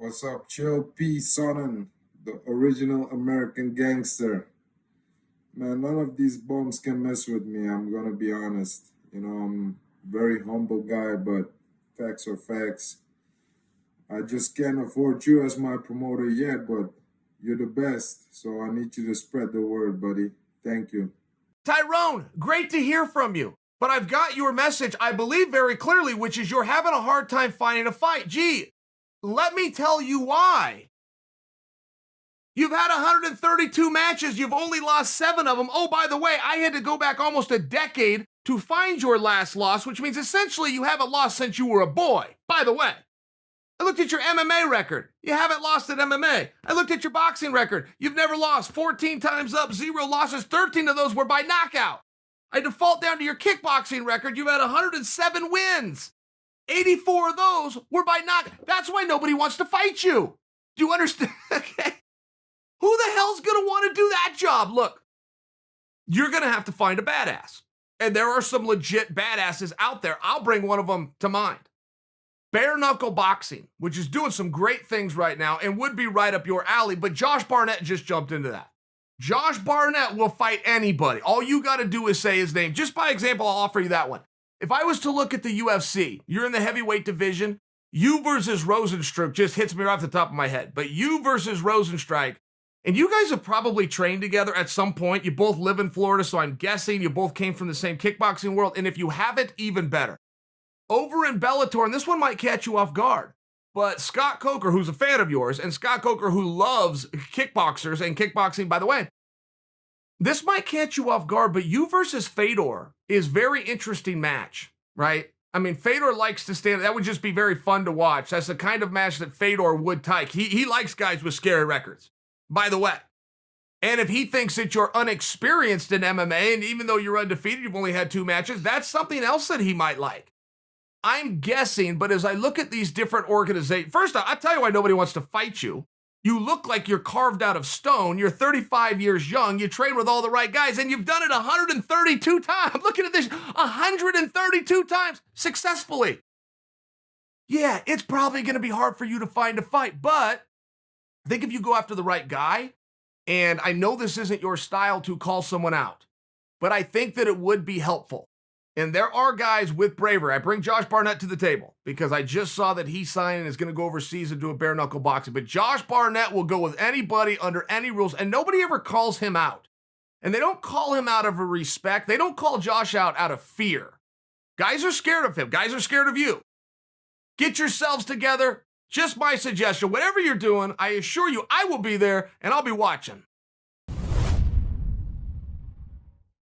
What's up, Chael Sonnen, the original American gangster? Man, none of these bums can mess with me. I'm gonna be honest. I'm a very humble guy, but facts are facts. I just can't afford you as my promoter yet, but you're the best. So I need you to spread the word, buddy. Thank you. Tyrone, great to hear from you. But I've got your message, I believe very clearly, which is you're having a hard time finding a fight. Gee, let me tell you why. You've had 132 matches. You've only lost 7 of them. Oh, by the way, I had to go back almost a decade to find your last loss, which means essentially you haven't lost since you were a boy. By the way, I looked at your MMA record. You haven't lost at MMA. I looked at your boxing record. You've never lost. 14 times up, 0 losses. 13 of those were by knockout. I default down to your kickboxing record. You've had 107 wins. 84 of those were by knockout. That's why nobody wants to fight you. Do you understand? Okay. Who the hell's going to want to do that job? Look, you're going to have to find a badass. And there are some legit badasses out there. I'll bring one of them to mind. Bare knuckle boxing, which is doing some great things right now and would be right up your alley, but Josh Barnett just jumped into that. Josh Barnett will fight anybody. All you got to do is say his name. Just by example, I'll offer you that one. If I was to look at the UFC, you're in the heavyweight division, you versus Rosenstruck just hits me right off the top of my head. But you versus Rosenstruck, and you guys have probably trained together at some point. You both live in Florida, so I'm guessing you both came from the same kickboxing world. And if you haven't, even better. Over in Bellator, and this one might catch you off guard, but Scott Coker, who's a fan of yours, and Scott Coker, who loves kickboxers and kickboxing, by the way, this might catch you off guard, but you versus Fedor is very interesting match, right? I mean, Fedor likes to stand. That would just be very fun to watch. That's the kind of match that Fedor would take. He likes guys with scary records, by the way. And if he thinks that you're unexperienced in MMA, and even though you're undefeated, you've only had 2 matches, that's something else that he might like. I'm guessing, but as I look at these different organizations, first off, I'll tell you why nobody wants to fight you. You look like you're carved out of stone. You're 35 years young. You train with all the right guys, and you've done it 132 times. I'm looking at this, 132 times successfully. Yeah, it's probably going to be hard for you to find a fight, but I think if you go after the right guy, and I know this isn't your style to call someone out, but I think that it would be helpful. And there are guys with bravery. I bring Josh Barnett to the table because I just saw that he signed and is going to go overseas and do a bare knuckle boxing. But Josh Barnett will go with anybody under any rules, and nobody ever calls him out. And they don't call him out of a respect. They don't call Josh out of fear. Guys are scared of him. Guys are scared of you. Get yourselves together. Just my suggestion. Whatever you're doing, I assure you I will be there and I'll be watching.